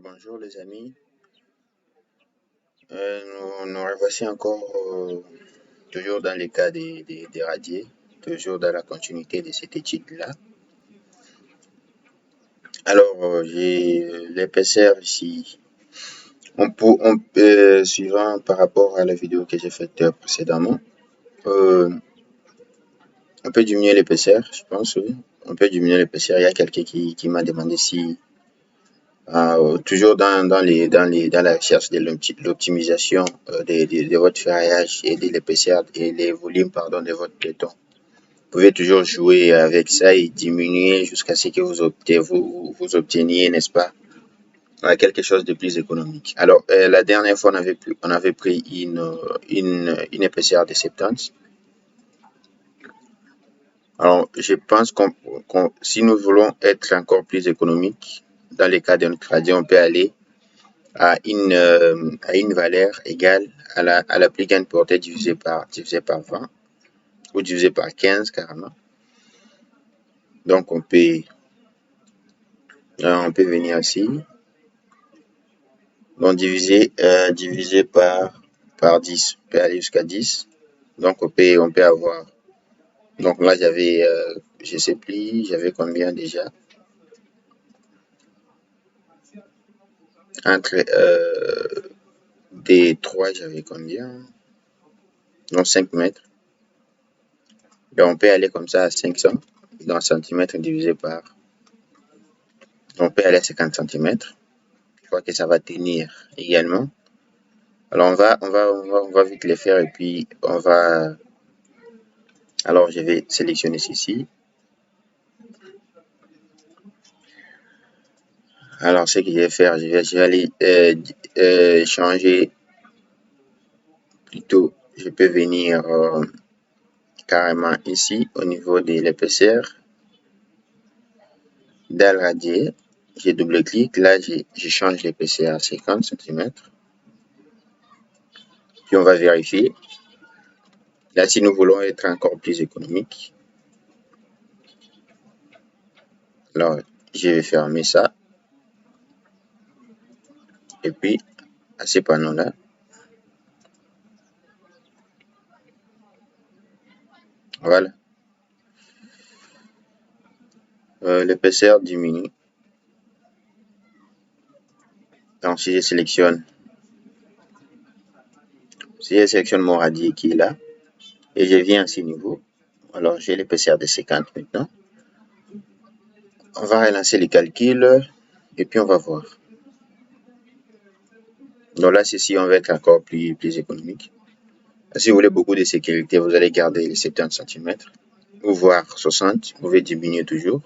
Bonjour les amis. Nous revoici encore toujours dans les cas des radiés, toujours dans la continuité de cette étude-là. Alors, j'ai l'épaisseur ici. Suivant par rapport à la vidéo que j'ai faite précédemment, euh, on peut diminuer l'épaisseur, je pense, oui. On peut diminuer l'épaisseur. Il y a quelqu'un qui m'a demandé si toujours dans la recherche de l'optimisation de votre ferraillage et de l'épaisseur et les volumes de votre béton. Vous pouvez toujours jouer avec ça et diminuer jusqu'à ce que vous obteniez, n'est-ce pas, quelque chose de plus économique. Alors, la dernière fois, on avait pris une épaisseur de 70. Alors, je pense si nous voulons être encore plus économique, dans les cas de notre radie, on peut aller à une valeur égale à la plus grande portée divisée par 20 ou divisé par 15 carrément. Donc on peut venir ici, donc diviser par 10, on peut aller jusqu'à 10. Donc on peut avoir, donc là j'avais je sais plus, j'avais combien déjà, entre D3 j'avais combien, donc 5 mètres. Donc on peut aller comme ça à 500 dans centimètres divisé par, on peut aller à 50 cm. Je crois que ça va tenir également. Alors on va vite les faire et puis on va. Alors je vais sélectionner ceci. Alors ce que je vais faire, je vais aller changer. Plutôt, je peux venir carrément ici au niveau de l'épaisseur. Dans le radier, je double-clique. Là, je change l'épaisseur à 50 cm. Puis on va vérifier. Là, si nous voulons être encore plus économique, alors je vais fermer ça. Et puis, à ces panneaux-là, voilà. L'épaisseur diminue. Donc, si je sélectionne mon radier qui est là, et je viens à ce niveau, alors j'ai l'épaisseur de 50 maintenant. On va relancer les calculs et puis on va voir. Donc là, ceci, on va être encore plus économique. Si vous voulez beaucoup de sécurité, vous allez garder les 70 cm ou voire 60. Vous pouvez diminuer toujours.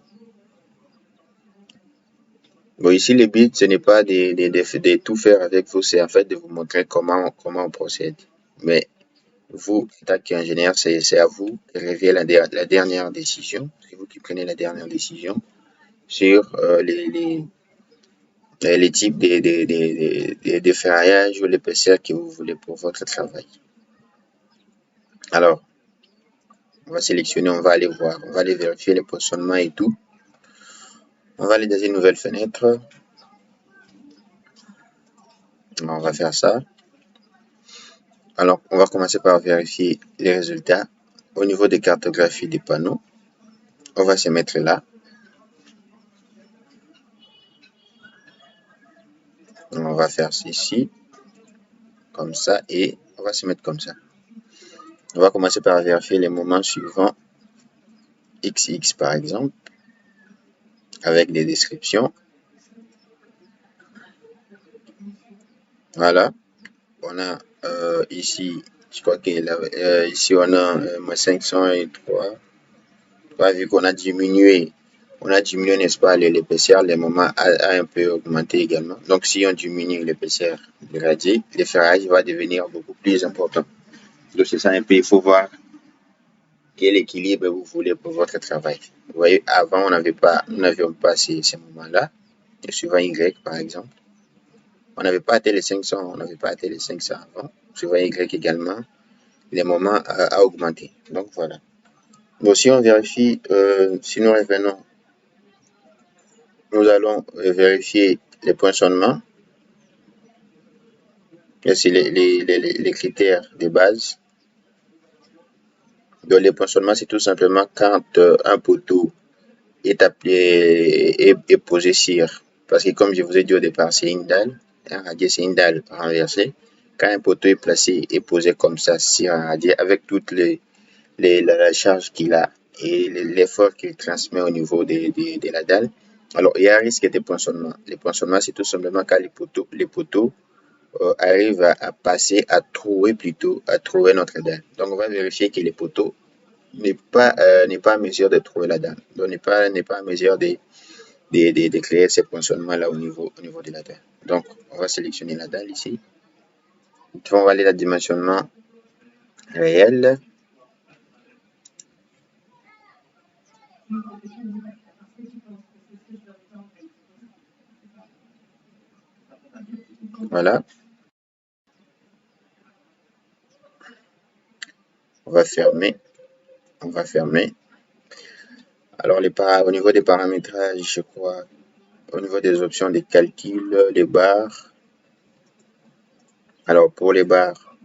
Bon, ici, le but, ce n'est pas de tout faire avec vous, c'est en fait de vous montrer comment on procède. Mais vous, en tant qu'ingénieur, c'est à vous de revient la dernière décision. C'est vous qui prenez la dernière décision sur les types de ferraillage ou l'épaisseur que vous voulez pour votre travail. Alors, on va sélectionner, on va aller voir, on va aller vérifier le positionnement et tout. On va aller dans une nouvelle fenêtre. On va faire ça. Alors, on va commencer par vérifier les résultats au niveau des cartographies des panneaux. On va se mettre là. On va faire ceci, comme ça, et on va se mettre comme ça. On va commencer par vérifier les moments suivants, XX par exemple, avec des descriptions. Voilà. On a ici, je crois que ici on a 503. Vu qu'on a diminué, n'est-ce pas, l'épaisseur, les moments a un peu augmenté également. Donc, si on diminue l'épaisseur du radier, le ferrage va devenir beaucoup plus important. Donc, c'est ça un peu, il faut voir quel équilibre vous voulez pour votre travail. Vous voyez, avant, nous n'avions pas ces moments-là, suivant Y par exemple. On n'avait pas atteint les 500, on n'avait pas atteint les 500 avant. Suivant Y également, les moments a augmenté. Donc, voilà. Bon, si on vérifie, si nous revenons, nous allons vérifier les poinçonnements. C'est les critères de base. Donc, les poinçonnements, c'est tout simplement quand un poteau est appelé est posé sur. Parce que comme je vous ai dit au départ, c'est une dalle. Un radier, c'est une dalle renversée. Quand un poteau est placé et posé comme ça sur un radier, avec toute la charge qu'il a et l'effort qu'il transmet au niveau de la dalle, alors il y a un risque de poinçonnement. Les poinçonnements, c'est tout simplement quand les poteaux arrivent à passer, à trouer plutôt, à trouver notre dalle. Donc on va vérifier que les poteaux n'est pas à mesure de trouver la dalle. Donc n'est pas à mesure de créer ces poinçonnements-là au niveau de la dalle. Donc on va sélectionner la dalle ici. On va aller à dimensionnement réel. Voilà. On va fermer. On va fermer. Alors au niveau des paramétrages, je crois, au niveau des options de calcul, les barres. Alors pour les barres,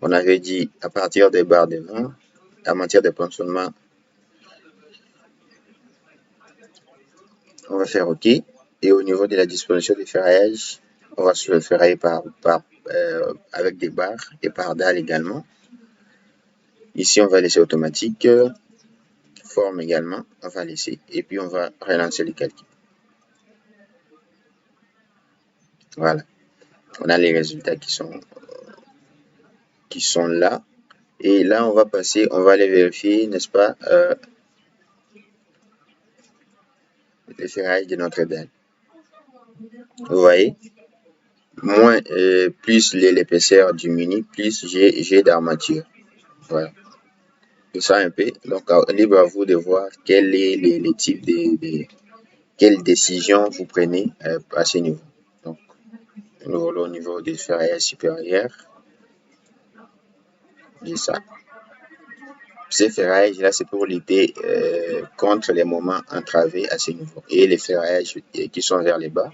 on avait dit à partir des barres de 20, en matière de poinçonnement, on va faire OK. Et au niveau de la disposition du ferraillage, on va se ferrailler avec des barres et par dalle également. Ici, on va laisser automatique. Forme également, on va laisser. Et puis, on va relancer le calcul. Voilà. On a les résultats qui sont là. Et là, on va passer, on va aller vérifier, n'est-ce pas, le ferraillage de notre dalle. Vous voyez, plus l'épaisseur diminue, plus j'ai d'armature. Voilà. C'est ça un peu. Donc, libre à vous de voir quel est les types quelles décisions vous prenez à ce niveau. Donc, nous volons au niveau des ferrailles supérieures. J'ai ça. Ces ferrailles-là, c'est pour lutter contre les moments entravés à ce niveau. Et les ferrailles qui sont vers les bas,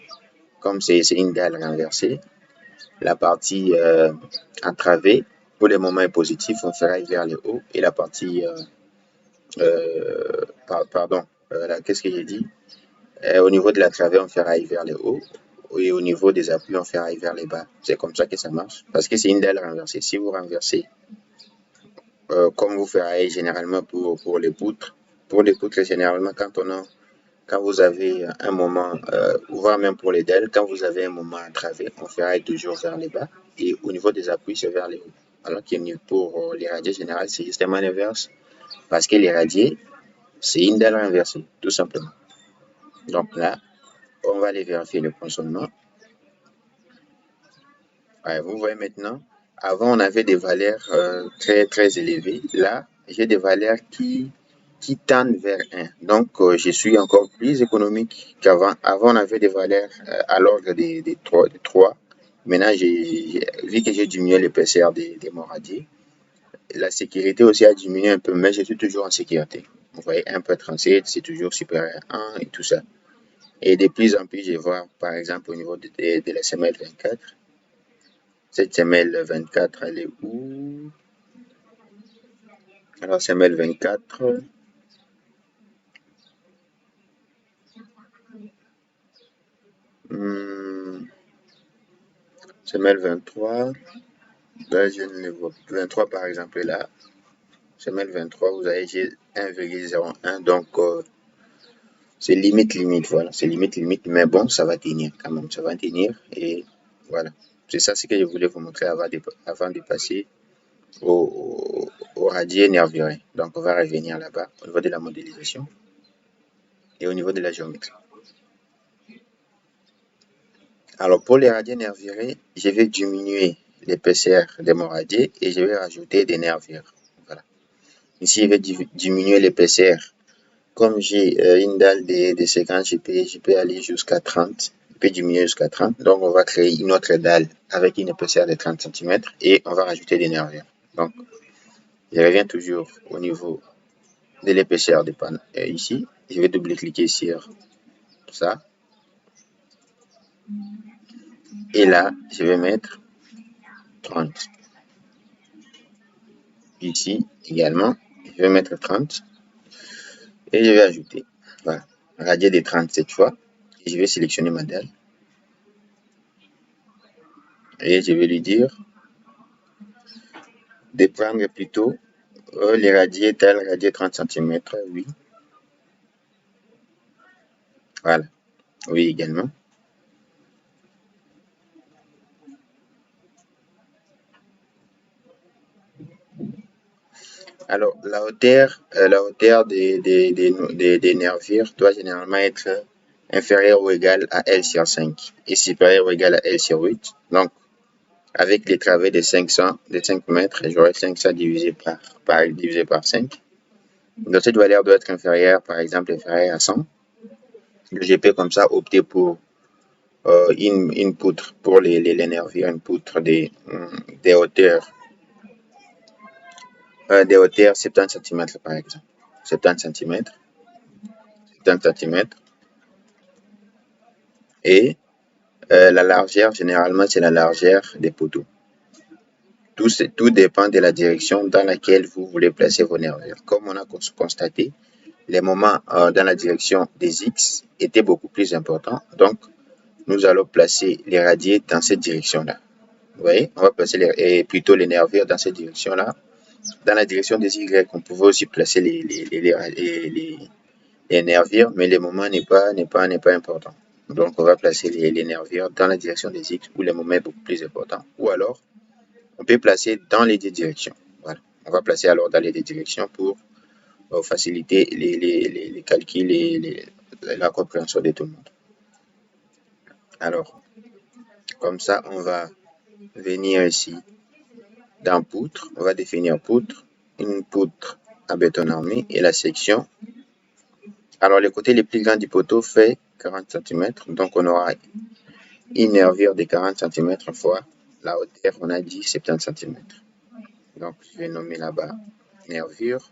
comme c'est une dalle renversée, la partie entravée, pour le moment est positif, on ferraille vers le haut. Et la partie, qu'est-ce que j'ai dit? Au niveau de la travée, on ferraille vers le haut. Et au niveau des appuis, on ferraille vers les bas. C'est comme ça que ça marche. Parce que c'est une dalle renversée. Si vous renversez, comme vous ferraillez généralement pour les poutres, généralement, quand vous avez un moment, voire même pour les dalles, quand vous avez un moment entravé, on ferraille toujours vers les bas. Et au niveau des appuis, c'est vers les hauts. Alors que pour les radiers généraux, c'est justement l'inverse. Parce que les radiers, c'est une dalle renversée, tout simplement. Donc là, on va aller vérifier le poinçonnement. Ouais, vous voyez maintenant, avant on avait des valeurs très très élevées. Là, j'ai des valeurs qui tendent vers 1. Donc, je suis encore plus économique qu'avant. Avant, on avait des valeurs à l'ordre des 3. Maintenant, vu que j'ai diminué l'épaisseur de mon radier, la sécurité aussi a diminué un peu, mais je suis toujours en sécurité. Vous voyez, 1,37, c'est toujours supérieur à 1 et tout ça. Et de plus en plus, je vois, par exemple, au niveau de la semelle 24, cette semelle 24, elle est où? Alors, semelle 24, semelle 23, là, je ne le vois pas. 23, par exemple, là, semelle 23, vous avez 1,01, donc c'est limite, voilà, c'est limite, mais bon, ça va tenir quand même, ça va tenir, et voilà. C'est ça ce que je voulais vous montrer avant de passer au radier nervuré. Donc, on va revenir là-bas au niveau de la modélisation et au niveau de la géométrie. Alors, pour les radiers nervurés, je vais diminuer l'épaisseur de mon radier et je vais rajouter des nervures. Voilà. Ici, je vais diminuer l'épaisseur. Comme j'ai une dalle de 50, je peux aller jusqu'à 30. Je peux diminuer jusqu'à 30. Donc, on va créer une autre dalle avec une épaisseur de 30 cm et on va rajouter des nervures. Donc, je reviens toujours au niveau de l'épaisseur des panneaux. Ici, je vais double-cliquer sur ça. Et là, je vais mettre 30. Ici également, je vais mettre 30 et je vais ajouter. Voilà, radier des 30 cette fois. Et je vais sélectionner ma dalle. Et je vais lui dire de prendre plutôt les radiers dalle radier 30 cm. Oui. Voilà. Oui également. Alors, la hauteur des nervures doit généralement être inférieure ou égale à L sur 5 et supérieure ou égale à L sur 8. Donc, avec les travées de 5 mètres, j'aurai 500 divisé par 5. Donc, cette valeur doit être inférieure, par exemple, inférieure à 100. Je peux comme ça opter pour une poutre pour les nervures, une poutre des hauteurs. Des hauteurs 70 cm par exemple. 70 cm. 70 cm. Et la largeur, généralement, c'est la largeur des poteaux. Tout dépend de la direction dans laquelle vous voulez placer vos nervures. Comme on a constaté, les moments dans la direction des X étaient beaucoup plus importants. Donc, nous allons placer les radiers dans cette direction-là. Vous voyez, on va placer plutôt les nervures dans cette direction-là. Dans la direction des Y, on pouvait aussi placer les nervures, mais le moment n'est pas important. Donc, on va placer les nervures dans la direction des X où le moment est beaucoup plus important. Ou alors, on peut placer dans les deux directions. Voilà. On va placer alors dans les deux directions pour faciliter les calculs et la compréhension de tout le monde. Alors, comme ça, on va venir ici dans poutre. On va définir poutre, une poutre à béton armé et la section. Alors, le côté le plus grand du poteau fait 40 cm. Donc, on aura une nervure de 40 cm fois la hauteur, on a dit 70 cm. Donc, je vais nommer là-bas nervure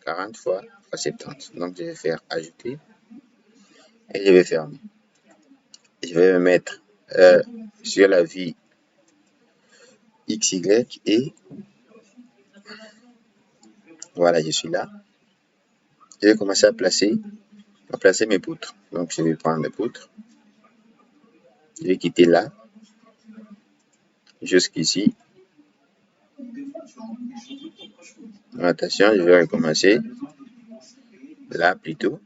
40 fois 70. Donc, je vais faire ajouter et je vais fermer. Je vais me mettre sur la vie XY et voilà, je suis là. Je vais commencer à placer mes poutres. Donc, je vais prendre les poutres. Je vais quitter là jusqu'ici. Attention, je vais recommencer là plutôt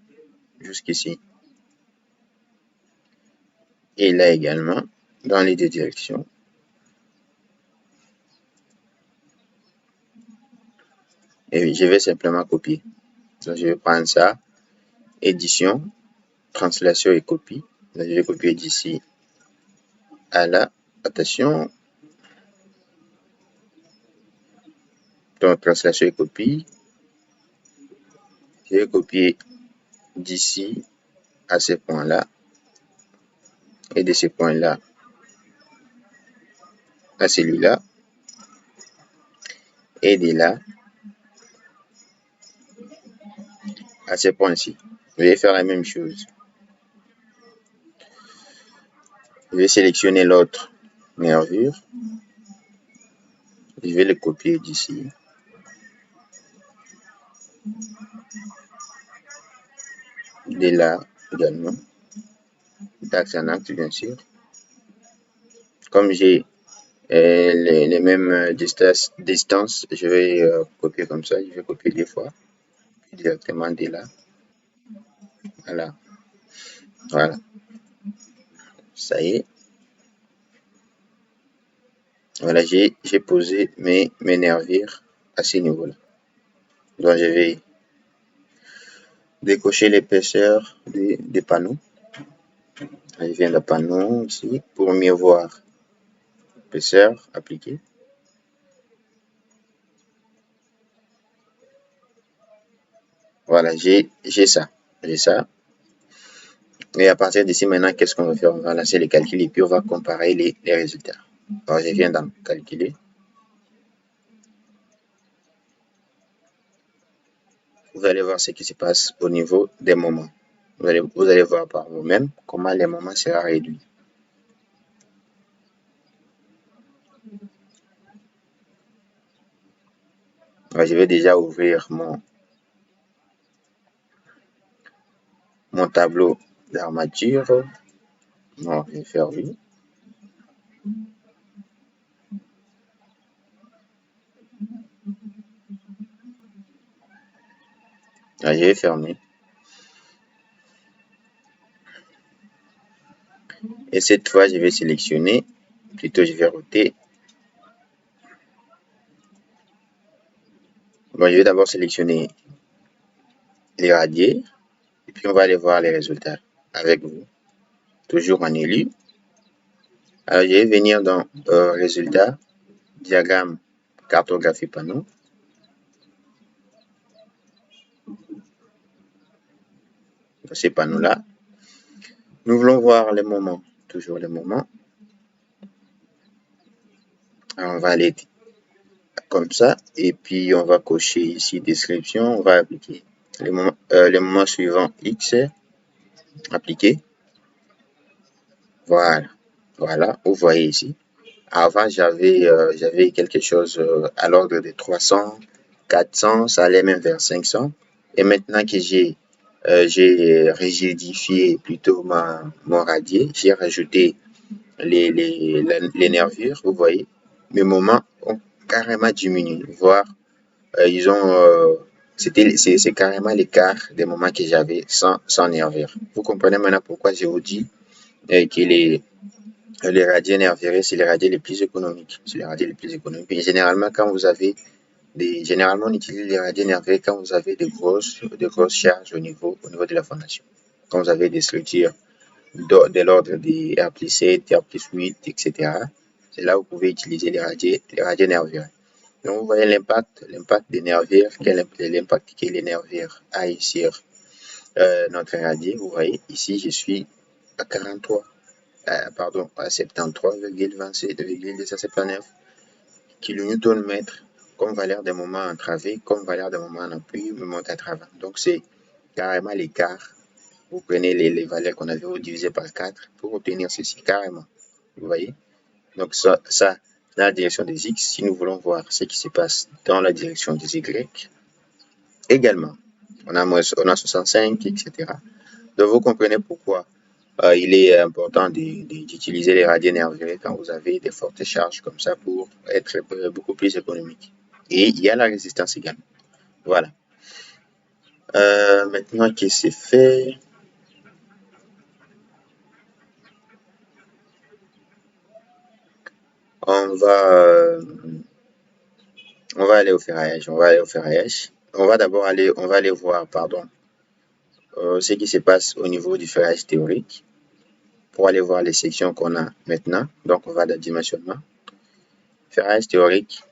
jusqu'ici. Et là également, dans les deux directions. Et je vais simplement copier. Donc, je vais prendre ça, édition, translation et copie. Donc, je vais copier d'ici à là. Attention. Donc, translation et copie. Je vais copier d'ici à ce point-là et de ce point-là à celui-là et de là à ce point-ci. Je vais faire la même chose. Je vais sélectionner l'autre nervure. Je vais le copier d'ici. De là également. D'axe en axe, bien sûr. Comme j'ai les mêmes distances, je vais copier comme ça. Je vais copier deux fois. Directement de là. Voilà. Voilà. Ça y est. Voilà, j'ai posé mes nervures à ce niveau-là. Donc, je vais décocher l'épaisseur des panneaux. Je viens le panneau ici pour mieux voir l'épaisseur appliquée. Voilà, j'ai ça. J'ai ça. Et à partir d'ici, maintenant, qu'est-ce qu'on va faire? On va lancer les calculs et puis on va comparer les résultats. Alors, je viens d'en calculer. Vous allez voir ce qui se passe au niveau des moments. Vous allez voir par vous-même comment les moments sera réduit. Je vais déjà ouvrir mon tableau d'armature. Je vais faire oui. Je vais fermer. Et cette fois, je vais sélectionner, plutôt je vais roter. Bon, je vais d'abord sélectionner les radiers, et puis on va aller voir les résultats avec vous. Toujours en élu. Alors, je vais venir dans résultats, diagramme, cartographie panneau. Dans ces panneaux-là, nous voulons voir les moments, toujours les moments. Alors, on va aller comme ça, et puis on va cocher ici description, on va appliquer les moments suivants X, appliquer. Voilà, vous voyez ici. Avant, j'avais quelque chose à l'ordre de 300, 400, ça allait même vers 500. Et maintenant que j'ai rigidifié plutôt mon radier, j'ai rajouté les nervures, vous voyez, mes moments ont carrément diminué, voire c'est carrément l'écart des moments que j'avais sans nervures. Vous comprenez maintenant pourquoi je vous dis que les radiers nervurés, c'est les radiers les plus économiques. C'est les radiers les plus économiques. Et généralement, généralement, on utilise les radiers nervurés quand vous avez de grosses charges au niveau de la fondation. Quand vous avez des structures de l'ordre des R plus 7, R plus 8, etc. C'est là où vous pouvez utiliser les radiers nervurés. Donc, vous voyez l'impact des nervures, l'impact que les nervures a sur notre radier. Vous voyez, ici, je suis à 43. Pardon, à 73,27,279 kN comme valeur des moments entravés, comme valeur des moments en appui, me monte à travers. Donc, c'est carrément l'écart. Vous prenez les valeurs qu'on avait divisées par 4 pour obtenir ceci, carrément. Vous voyez? Donc, ça, dans la direction des X, si nous voulons voir ce qui se passe dans la direction des Y, également, on a 65, etc. Donc, vous comprenez pourquoi il est important d'utiliser les radiers nervurés quand vous avez des fortes charges comme ça pour être beaucoup plus économique. Et il y a la résistance également. Voilà. Maintenant que c'est fait, on va aller au ferraillage. On va aller voir, ce qui se passe au niveau du ferraillage théorique pour aller voir les sections qu'on a maintenant. Donc, on va dans dimensionnement. Ferraillage théorique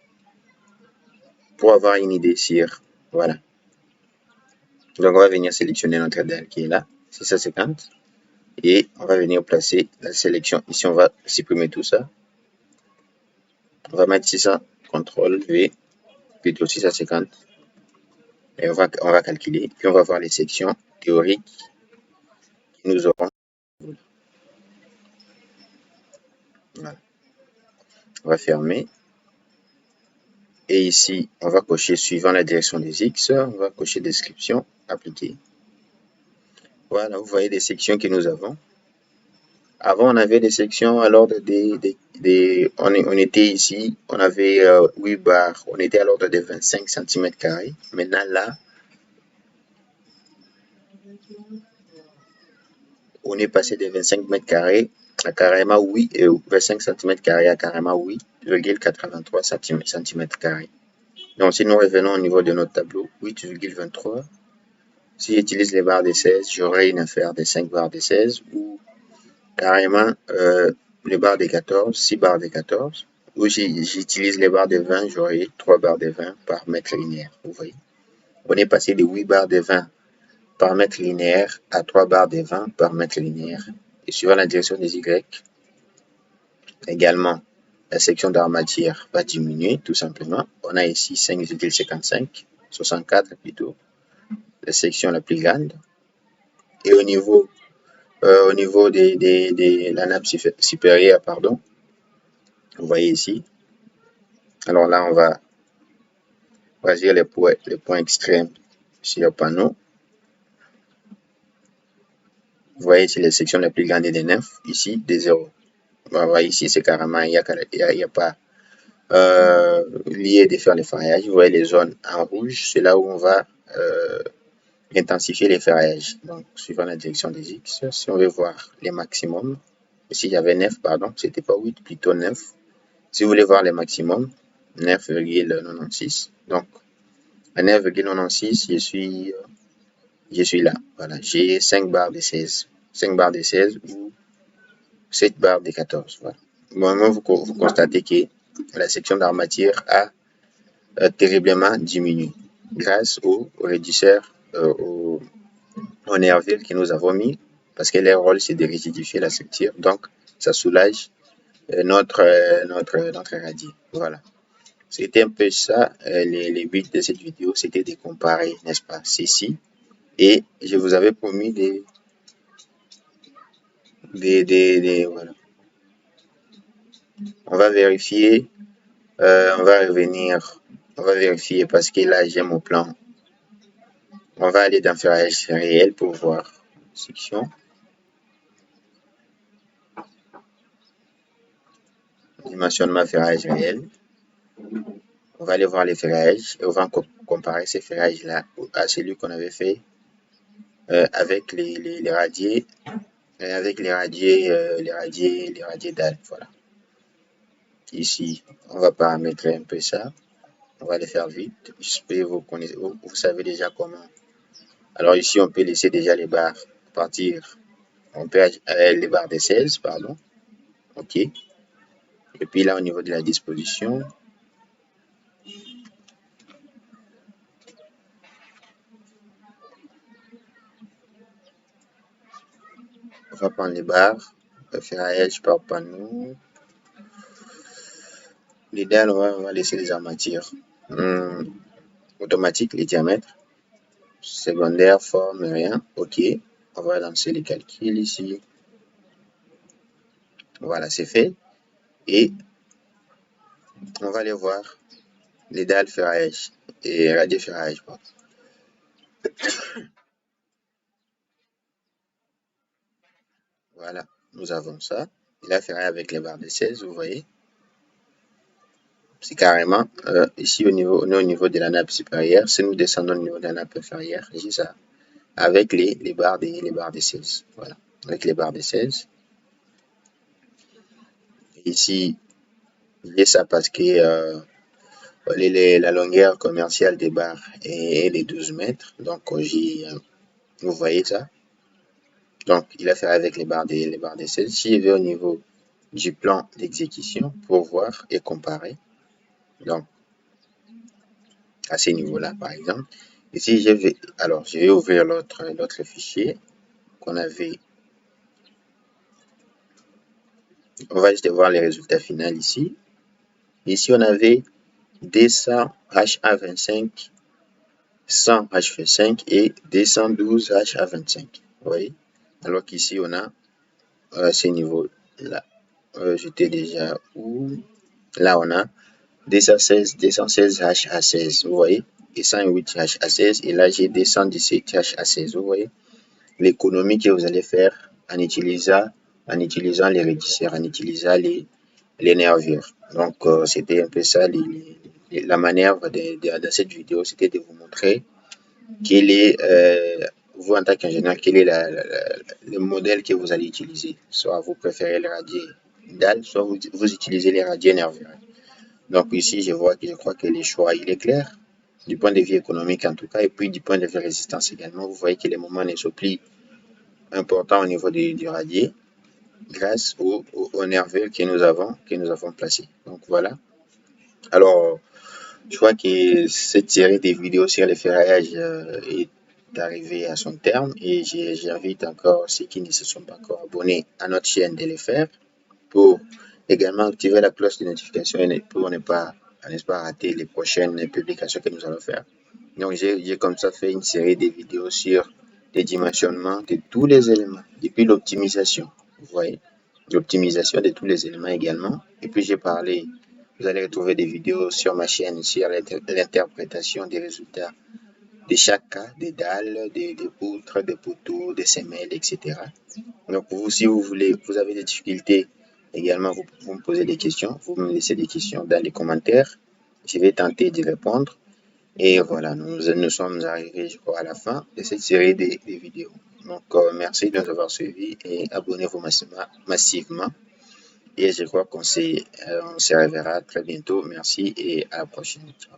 pour avoir une idée sur, voilà. Donc, on va venir sélectionner notre dalle qui est là, 650. Et on va venir placer la sélection. Ici, on va supprimer tout ça. On va mettre 600, CTRL V, plutôt 650. Et on va calculer. Puis, on va voir les sections théoriques qui nous auront. Voilà. On va fermer. Et ici, on va cocher suivant la direction des X. On va cocher description, appliquer. Voilà, vous voyez les sections que nous avons. Avant, on avait des sections à l'ordre on était ici, on avait 8 barres, on était à l'ordre de 25 cm². Maintenant, là, on est passé de 25 mètres carrés à carrément 25 cm² à carrément 8,83 cm². Donc, si nous revenons au niveau de notre tableau, 8,23. Si j'utilise les barres de 16, j'aurai une affaire de 5 barres de 16 ou carrément les barres de 14, 6 barres de 14. Ou si j'utilise les barres de 20, j'aurai 3 barres de 20 par mètre linéaire. Vous voyez, on est passé de 8 barres de 20 par mètre linéaire à 3 barres de 20 par mètre linéaire. Et suivant la direction des Y, également, la section d'armature va diminuer tout simplement. On a ici 5,55, 64 plutôt, la section la plus grande. Et au niveau de la nappe supérieure, pardon, vous voyez ici. Alors là, on va choisir les points extrêmes sur le panneau. Vous voyez ici les sections les plus grandes des nefs, ici des 0. Vous voyez ici, c'est carrément, il n'y a pas lié de faire les ferraillages. Vous voyez les zones en rouge, c'est là où on va intensifier les ferraillages. Donc, suivant la direction des X, si on veut voir les maximums, ici il y avait 9, pardon, c'était pas 8, plutôt 9. Si vous voulez voir les maximums, 9,96. Donc, à 9,96, je suis là. Voilà, j'ai 5 barres de 16. 5 barres de 16 ou 7 barres de 14. Voilà. Moment, vous constatez que la section d'armature a terriblement diminué grâce au réducteur, au nervure que nous avons mis, parce que leur rôle c'est de rigidifier la structure, donc ça soulage notre radier. Voilà. C'était un peu ça, les buts de cette vidéo, c'était de comparer, n'est-ce pas, ceci, et je vous avais promis voilà. On va vérifier, on va revenir, on va vérifier parce que là j'ai mon plan. On va aller dans ferrage réel pour voir section. Dimensionnement ferrage réel. On va aller voir les ferrages et on va comparer ces ferrages là à celui qu'on avait fait avec les radiers, avec les radiers dalle. Voilà. Ici, on va paramétrer un peu ça. On va les faire vite. J'espère que vous savez déjà comment. Alors ici, on peut laisser déjà les barres partir. On peut les barres de 16, pardon. OK. Et puis là, au niveau de la disposition, on va prendre les barres, ferraillage par panneau. L'idéal, on va laisser les armatures automatiques, les diamètres. Secondaire, forme, rien. OK. On va lancer les calculs ici. Voilà, c'est fait. Et on va aller voir les dalles ferraillage et radier ferraillage. Voilà, nous avons ça. Il a ferraillé avec les barres de 16, vous voyez. C'est carrément ici au niveau de la nappe supérieure. Si nous descendons au niveau de la nappe inférieure, j'ai ça. Avec les barres de 16. Voilà, avec les barres de 16. Ici, j'ai ça parce que la longueur commerciale des barres est de 12 mètres. Donc, vous voyez ça. Donc, il a fait avec les barres de 16. Si je vais au niveau du plan d'exécution pour voir et comparer, donc à ce niveau-là, par exemple, ici, je vais ouvrir l'autre fichier qu'on avait. On va juste voir les résultats finaux ici. Ici, on avait 200 HA25, 100 H25 et 212 HA25. Vous voyez? Alors qu'ici, on a ces niveaux-là. J'étais déjà où? Là, on a 216 HA16, vous voyez? Et 108 HA16. Et là, j'ai 217 HA16, vous voyez? L'économie que vous allez faire en utilisant les réducteurs, en utilisant les nervures. Donc, c'était un peu ça, la manière de cette vidéo, c'était de vous montrer quel est, vous en tant qu'ingénieur, quel est le modèle que vous allez utiliser. Soit vous préférez le radier dalle, soit vous utilisez les radiers nervurés. Donc ici, je crois que le choix, il est clair, du point de vue économique en tout cas, et puis du point de vue résistance également. Vous voyez que les moments ne sont plus importants au niveau du radier, grâce aux nervures que nous avons placés. Donc voilà. Alors, je crois que cette série de vidéos sur les ferraillages est arrivée à son terme et j'invite encore ceux qui ne se sont pas encore abonnés à notre chaîne de le faire pour également activer la cloche de notification pour ne pas rater les prochaines publications que nous allons faire. Donc j'ai comme ça fait une série de vidéos sur des dimensionnements de tous les éléments, et puis l'optimisation, vous voyez, l'optimisation de tous les éléments également. Et puis j'ai parlé, vous allez retrouver des vidéos sur ma chaîne sur l'interprétation des résultats de chaque cas, des dalles, des poutres, des poteaux, des semelles, etc. Donc vous, si vous voulez, vous avez des difficultés également, vous me posez des questions, vous me laissez des questions dans les commentaires. Je vais tenter d'y répondre. Et voilà, nous sommes arrivés, je crois, à la fin de cette série des vidéos. Donc, merci de nous avoir suivis et abonnez-vous massivement. Et je crois on se reverra très bientôt. Merci et à la prochaine. Ciao.